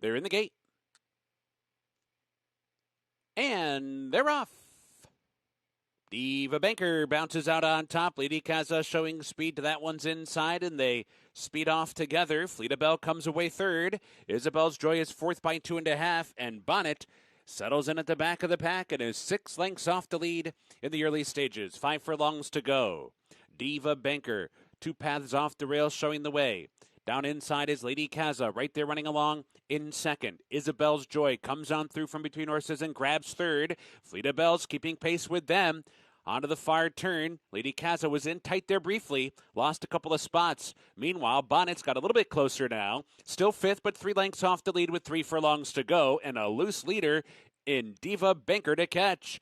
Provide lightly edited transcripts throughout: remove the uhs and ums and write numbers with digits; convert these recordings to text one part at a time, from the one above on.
They're in the gate. And they're off. Diva Banker bounces out on top. Lady Kaza showing speed to that one's inside, and they speed off together. Fleeta Bell comes away third. Isabel's Joy is fourth by 2.5, and Bonnet settles in at the back of the pack and is 6 lengths off the lead in the early stages. 5 furlongs to go. Diva Banker, 2 paths off the rail, showing the way. Down inside is Lady Kaza, right there running along in second. Isabel's Joy comes on through from between horses and grabs third. Fleeta Bell's keeping pace with them. Onto the far turn. Lady Kaza was in tight there briefly, lost a couple of spots. Meanwhile, Bonnet's got a little bit closer now. Still fifth, but 3 lengths off the lead with 3 furlongs to go, and a loose leader in Diva Banker to catch.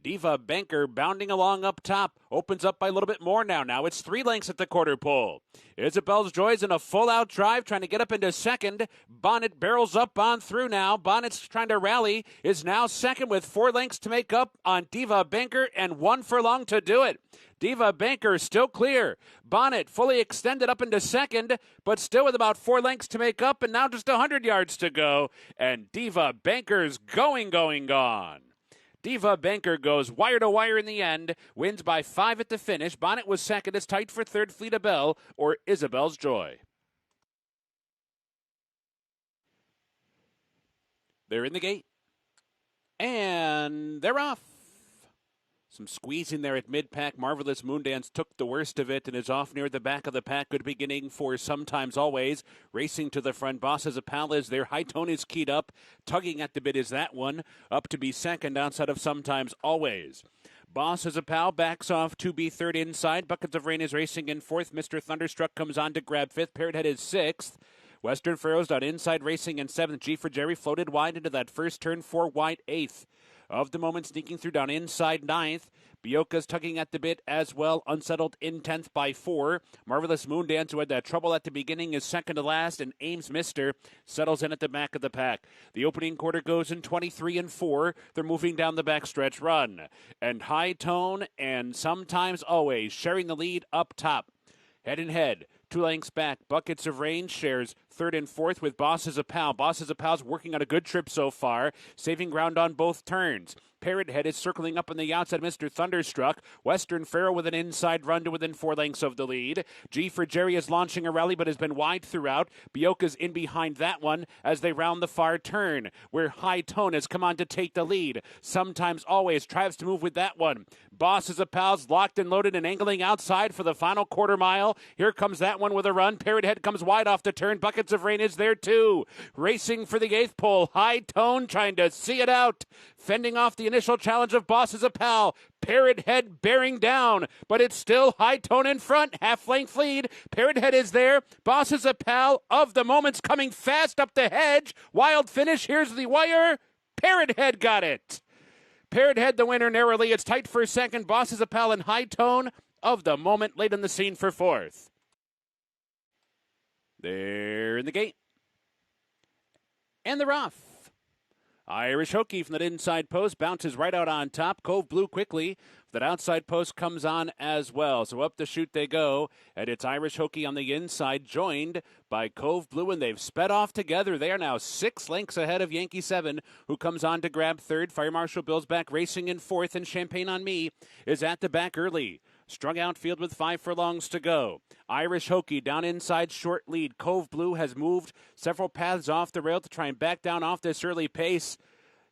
Diva Banker bounding along up top. Opens up by a little bit more now. Now it's 3 lengths at the quarter pole. Isabel's Joy's in a full-out drive, trying to get up into second. Bonnet barrels up on through now. Bonnet's trying to rally. Is now second with 4 lengths to make up on Diva Banker and 1 furlong to do it. Diva Banker still clear. Bonnet fully extended up into second, but still with about 4 lengths to make up, and now just 100 yards to go. And Diva Banker's gone. Diva Banker goes wire to wire in the end, wins by 5 at the finish. Bonnet was second, is tight for third, Fleeta Bell or Isabel's Joy. They're in the gate. And they're off. Some squeezing there at mid-pack. Marvelous Moondance took the worst of it and is off near the back of the pack. Good beginning for Sometimes Always. Racing to the front. Bosses of Pal is there. High Tone is keyed up. Tugging at the bit is that one. Up to be second outside of Sometimes Always. Bosses of Pal backs off to be third inside. Buckets of Rain is racing in fourth. Mr. Thunderstruck comes on to grab fifth. Parrot Head is sixth. Western Pharaohs down inside racing in seventh. G for Jerry floated wide into that first turn. 4 wide eighth. Of the moment, sneaking through down inside ninth. Bioka's tugging at the bit as well, unsettled in 10th by 4. Marvelous Moondance, who had that trouble at the beginning, is second to last, and Ames Mister settles in at the back of the pack. The opening quarter goes in 23 and 4. They're moving down the backstretch run. And High Tone and Sometimes Always sharing the lead up top. Head and head. 2 lengths back. Buckets of Rain shares third and fourth with Bosses of Pal. Bosses of Pal's working on a good trip so far, saving ground on both turns. Parrot Head is circling up on the outside. Mr. Thunderstruck. Western Pharaoh with an inside run to within 4 lengths of the lead. G for Jerry is launching a rally but has been wide throughout. Bioka's in behind that one as they round the far turn, where High Tone has come on to take the lead. Sometimes Always tries to move with that one. Bosses of Pal's locked and loaded and angling outside for the final quarter mile. Here comes that one with a run. Parrot Head comes wide off the turn. Buckets of Rain is there too. Racing for the 8th pole. High Tone trying to see it out. Fending off the initial challenge of Bosses of Pal. Parrot Head bearing down, but it's still High Tone in front. Half-length lead. Parrot Head is there. Bosses of Pal of the moment's coming fast up the hedge. Wild finish. Here's the wire. Parrot Head got it. Parrot Head the winner narrowly. It's tight for second. Bosses of Pal and High Tone of the moment late in the scene for fourth. They're in the gate. And they're off. Irish Hokey from that inside post bounces right out on top. Cove Blue quickly. That outside post comes on as well. So up the chute they go. And it's Irish Hokey on the inside, joined by Cove Blue, and they've sped off together. They are now 6 lengths ahead of Yankee 7, who comes on to grab third. Fire Marshal Bill's back racing in fourth, and Champagne on Me is at the back early. Strung outfield with 5 furlongs to go. Irish Hokey down inside, short lead. Cove Blue has moved several paths off the rail to try and back down off this early pace.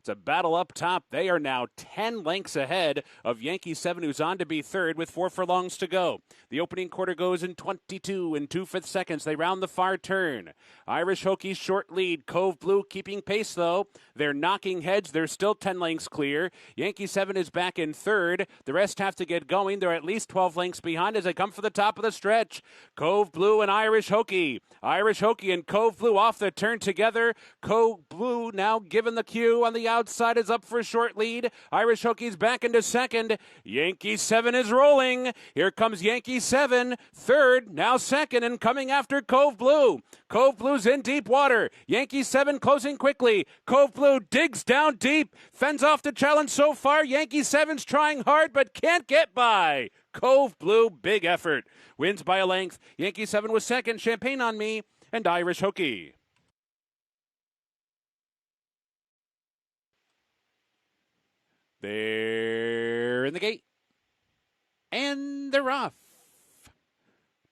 It's a battle up top. They are now 10 lengths ahead of Yankee 7, who's on to be third with 4 furlongs to go. The opening quarter goes in 22 and 2/5 seconds. They round the far turn. Irish Hokey's short lead. Cove Blue keeping pace, though. They're knocking heads. They're still 10 lengths clear. Yankee 7 is back in third. The rest have to get going. They're at least 12 lengths behind as they come for the top of the stretch. Cove Blue and Irish Hokey. Irish Hokey and Cove Blue off the turn together. Cove Blue now given the cue on the outside is up for a short lead. Irish Hokey's back into second. Yankee 7 is rolling. Here comes Yankee 7. Third, now second, and coming after Cove Blue. Cove Blue's in deep water. Yankee 7 closing quickly. Cove Blue digs down deep. Fends off the challenge so far. Yankee 7's trying hard but can't get by. Cove Blue, big effort. Wins by a length. Yankee 7 was second. Champagne on Me and Irish Hokey. They're in the gate. And they're off.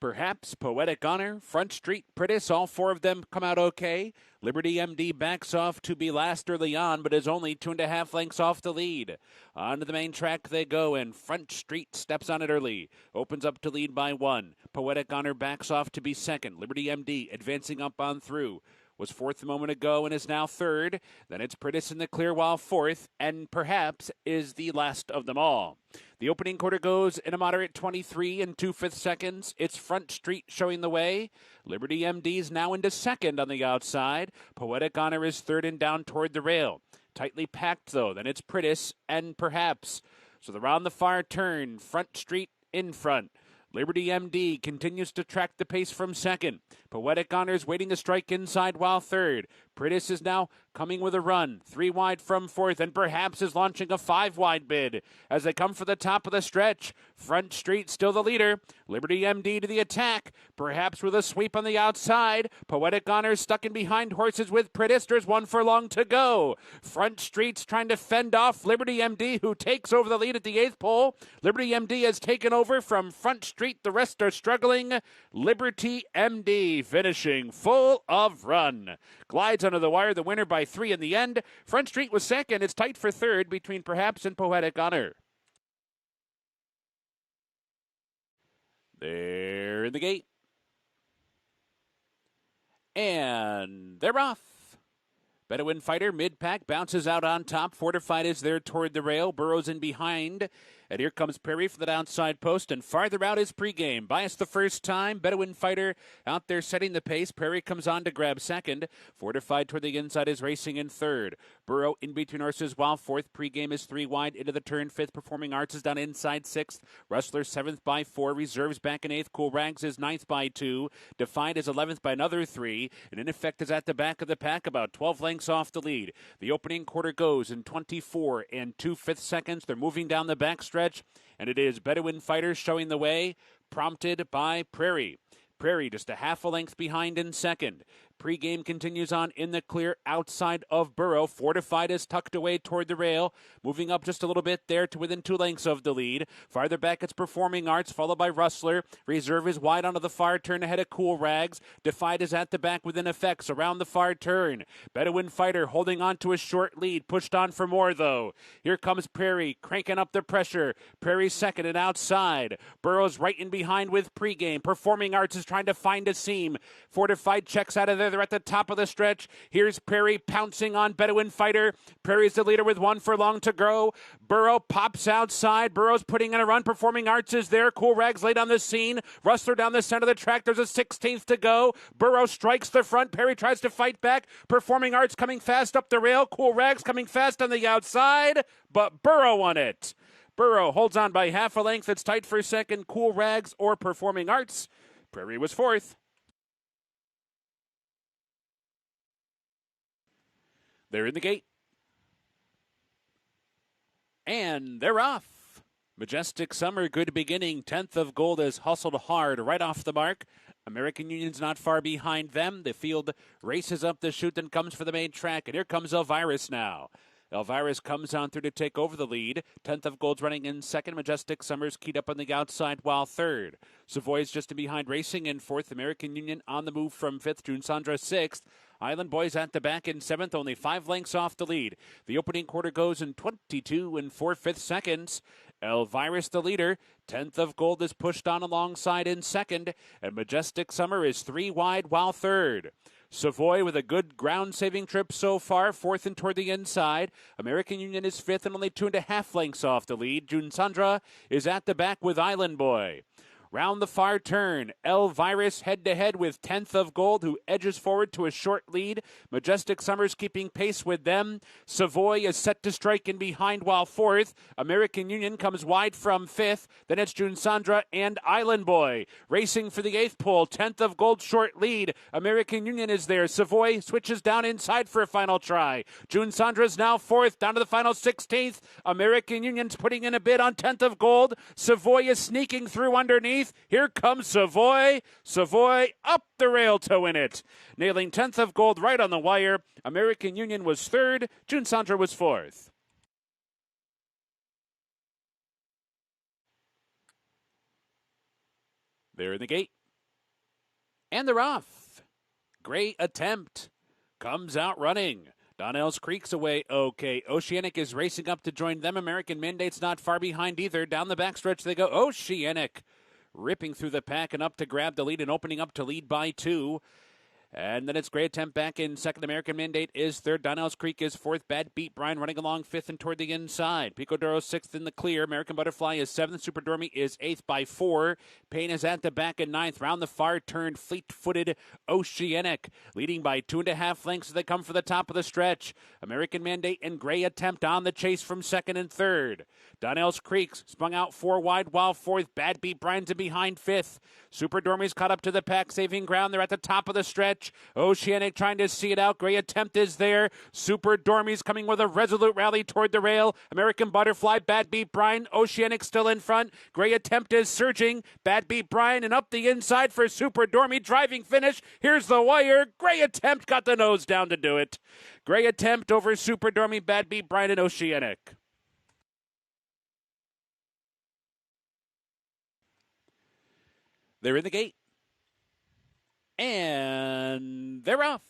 Perhaps Poetic Honor, Front Street, Pritis, all four of them come out okay. Liberty MD backs off to be last early on, but is only 2.5 lengths off the lead. Onto the main track they go, and Front Street steps on it early. Opens up to lead by 1. Poetic Honor backs off to be second. Liberty MD advancing up on through. Was fourth a moment ago and is now third. Then it's Pritis in the clear while fourth, and perhaps is the last of them all. The opening quarter goes in a moderate 23 and 2/5 seconds. It's Front Street showing the way. Liberty MD's now into second on the outside. Poetic Honor is third and down toward the rail. Tightly packed, though. Then it's Pritis and perhaps. So around the far turn, Front Street in front. Liberty MD continues to track the pace from second. Poetic Honor's waiting to strike inside while third. Pritis is now coming with a run. 3 wide from fourth, and perhaps is launching a 5 wide bid as they come for the top of the stretch. Front Street still the leader. Liberty MD to the attack, perhaps with a sweep on the outside. Poetic Honor stuck in behind horses with Pritis. There's 1 furlong to go. Front Street's trying to fend off Liberty MD, who takes over the lead at the 8th pole. Liberty MD has taken over from Front Street. The rest are struggling. Liberty MD finishing full of run. Glides under the wire, the winner by 3 in the end. Front Street was second. It's tight for third between Perhaps and Poetic Honor. They're in the gate. And they're off. Bedouin Fighter, mid-pack, bounces out on top. Fortified is there toward the rail. Burrow's in behind. And here comes Perry for the outside post, and farther out is pregame. Bias the first time. Bedouin Fighter out there setting the pace. Perry comes on to grab second. Fortified toward the inside is racing in third. Burrow in between horses while fourth. Pregame is 3 wide into the turn. Fifth. Performing Arts is down inside sixth. Rustler 7th by 4. Reserves back in 8th. Cool Rags is 9th by 2. Defied is 11th by another 3. And In Effect is at the back of the pack, about 12 lengths off the lead. The opening quarter goes in 24 and 2/5 seconds. They're moving down the backstretch. And it is Bedouin Fighter showing the way, prompted by Prairie. Prairie just a half a length behind in second. Pre-game continues on in the clear outside of Burrow. Fortified is tucked away toward the rail. Moving up just a little bit there to within 2 lengths of the lead. Farther back it's Performing Arts, followed by Rustler. Reserve is wide onto the far turn ahead of Cool Rags. Defied is at the back within Effects around the far turn. Bedouin Fighter holding on to a short lead. Pushed on for more, though. Here comes Prairie, cranking up the pressure. Prairie second and outside. Burrow's right in behind with Pre-game. Performing Arts is trying to find a seam. Fortified checks out of there. They're at the top of the stretch. Here's Prairie pouncing on Bedouin Fighter. Prairie's the leader with 1 furlong to go. Burrow pops outside. Burrow's putting in a run. Performing Arts is there. Cool Rags late on the scene. Rustler down the center of the track. There's a 16th to go. Burrow strikes the front. Perry tries to fight back. Performing Arts coming fast up the rail. Cool Rags coming fast on the outside, but Burrow won it. Burrow holds on by half a length. It's tight for second. Cool Rags or Performing Arts. Prairie was fourth. They're in the gate. And they're off. Majestic Summer, good beginning. 10th of Gold has hustled hard right off the mark. American Union's not far behind them. The field races up the chute and comes for the main track. And here comes Elvirus now. Elvirus comes on through to take over the lead. 10th of Gold's running in second. Majestic Summer's keyed up on the outside while third. Savoy's just in behind racing in fourth. American Union on the move from fifth. June Sandra sixth. Island Boys at the back in seventh, only 5 lengths off the lead. The opening quarter goes in 22 and 4/5 seconds. Elvirus the leader. 10th of Gold is pushed on alongside in second. And Majestic Summer is 3 wide while third. Savoy with a good ground-saving trip so far, fourth and toward the inside. American Union is fifth and only 2.5 lengths off the lead. June Sandra is at the back with Island Boy. Round the far turn, Elvirus head-to-head with 10th of Gold, who edges forward to a short lead. Majestic Summer's keeping pace with them. Savoy is set to strike in behind while fourth. American Union comes wide from fifth. Then it's June Sandra and Island Boy. Racing for the 8th pole, 10th of Gold short lead. American Union is there. Savoy switches down inside for a final try. June Sandra's now fourth, down to the final 16th. American Union's putting in a bid on 10th of Gold. Savoy is sneaking through underneath. Here comes Savoy. Savoy up the rail to win it. Nailing 10th of Gold right on the wire. American Union was third. June Sandra was fourth. They're in the gate. And they're off. Great attempt. Comes out running. Donnell's Creek's away. Okay, Oceanic is racing up to join them. American Mandate's not far behind either. Down the backstretch they go. Oceanic ripping through the pack and up to grab the lead and opening up to lead by 2. And then it's Great Attempt back in second. American Mandate is third. Donnell's Creek is fourth. Bad Beat Brian running along fifth and toward the inside. Pico Duro sixth in the clear. American Butterfly is seventh. Super Dormy is eighth by 4. Payne is at the back in ninth. Round the far turn, fleet-footed Oceanic leading by 2.5 lengths as they come for the top of the stretch. American Mandate and Great Attempt on the chase from second and third. Donnell's Creek spun out 4 wide while fourth. Bad Beat Brian's in behind fifth. Super Dormy's caught up to the pack, saving ground. They're at the top of the stretch. Oceanic trying to see it out. Great Attempt is there. Super Dormy's coming with a resolute rally toward the rail. American Butterfly, Bad Beat Brian. Oceanic still in front. Great Attempt is surging. Bad Beat Brian and up the inside for Super Dormy. Driving finish. Here's the wire. Great Attempt got the nose down to do it. Great Attempt over Super Dormy, Bad Beat Brian, and Oceanic. They're in the gate. And they're off.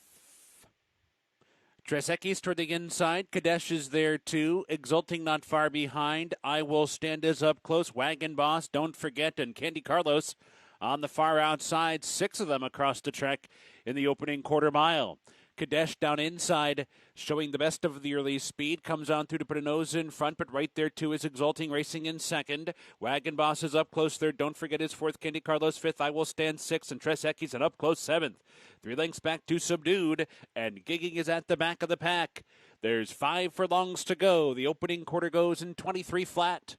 Tresecki's toward the inside. Kadesh is there too. Exalting not far behind. I Will Stand is up close. Wagon Boss, Don't Forget, and Candy Carlos on the far outside. 6 of them across the track in the opening quarter mile. Kadesh down inside, showing the best of the early speed. Comes on through to put a nose in front, but right there too is Exalting racing in second. Wagon Boss is up close third. Don't Forget his fourth. Candy Carlos fifth. I Will Stand sixth. And Tresecki's an up close seventh. 3 lengths back to Subdued. And Gigging is at the back of the pack. There's 5 furlongs to go. The opening quarter goes in 23 flat.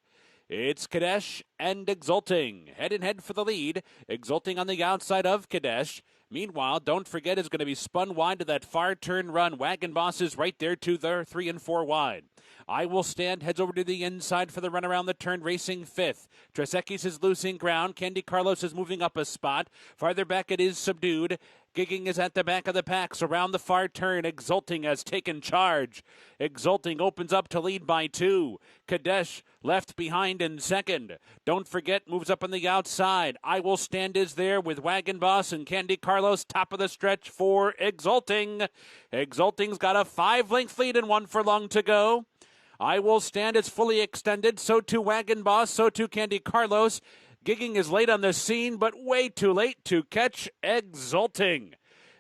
It's Kadesh and Exalting. Head and head for the lead. Exalting on the outside of Kadesh. Meanwhile, Don't Forget is going to be spun wide to that far turn run. Wagon Boss is right there to the 3 and 4 wide. I Will Stand heads over to the inside for the run around the turn, racing fifth. Tresecki's is losing ground. Candy Carlos is moving up a spot. Farther back it is Subdued. Gigging is at the back of the packs. Around the far turn, Exalting has taken charge. Exalting opens up to lead by 2. Kadesh left behind in second. Don't Forget moves up on the outside. I Will Stand is there with Wagon Boss and Candy Carlos top of the stretch for Exalting. Exalting's got a 5-length lead and 1 furlong to go. I Will Stand is fully extended. So too Wagon Boss. So too Candy Carlos. Gigging is late on the scene, but way too late to catch Exalting.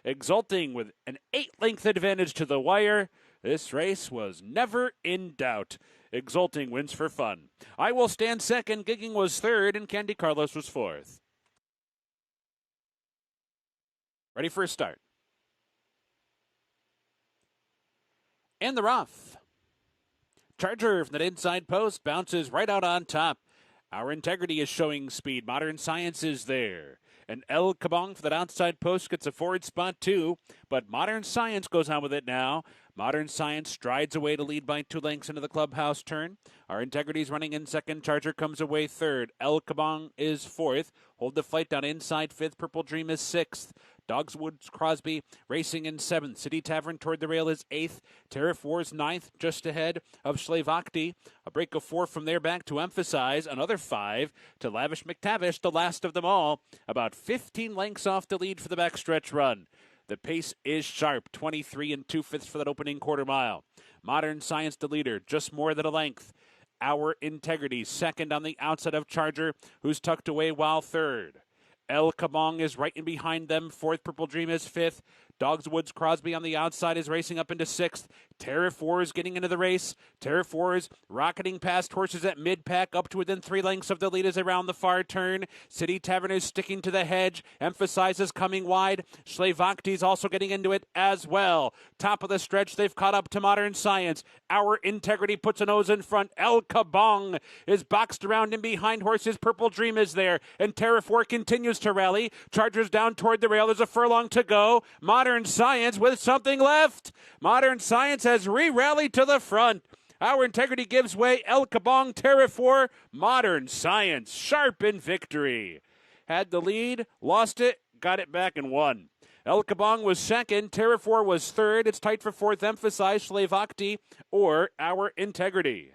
Exalting with an 8-length advantage to the wire. This race was never in doubt. Exalting wins for fun. I Will Stand second. Gigging was third, and Candy Carlos was fourth. Ready for a start. And they're off. Charger from that inside post bounces right out on top. Our Integrity is showing speed. Modern Science is there. And El Kabong for that outside post gets a forward spot too. But Modern Science goes on with it now. Modern Science strides away to lead by 2 lengths into the clubhouse turn. Our Integrity is running in second. Charger comes away third. El Kabong is fourth. Hold the Flight down inside fifth. Purple Dream is sixth. Dogswood's Crosby racing in 7th. City Tavern toward the rail is 8th. Tariff Wars 9th, just ahead of Slavakti. A break of 4 from there back to Emphasize. Another 5 to Lavish McTavish, the last of them all. About 15 lengths off the lead for the backstretch run. The pace is sharp, 23 2/5 for that opening quarter mile. Modern Science the leader, just more than a length. Our Integrity second on the outside of Charger, who's tucked away while third. El Kabong is right in behind them. 4th, Purple Dream is 5th. Dogswood's Crosby on the outside is racing up into 6th. Tariff Wars getting into the race. Tariff Wars rocketing past horses at mid-pack up to within 3 lengths of the lead as around the far turn. City Tavern is sticking to the hedge. Emphasizes coming wide. Slavakti's also getting into it as well. Top of the stretch, they've caught up to Modern Science. Our Integrity puts a nose in front. El Kabong is boxed around in behind horses. Purple Dream is there. And Tariff War continues to rally. Chargers down toward the rail. There's a furlong to go. Modern Science with something left. Modern Science has re-rallied to the front. Our Integrity gives way. El Kabong, Tariff War, Modern Science, sharp in victory. Had the lead, lost it, got it back and won. El Kabong was second. Tariff War was third. It's tight for 4th. Emphasize, Slavakti, or Our Integrity.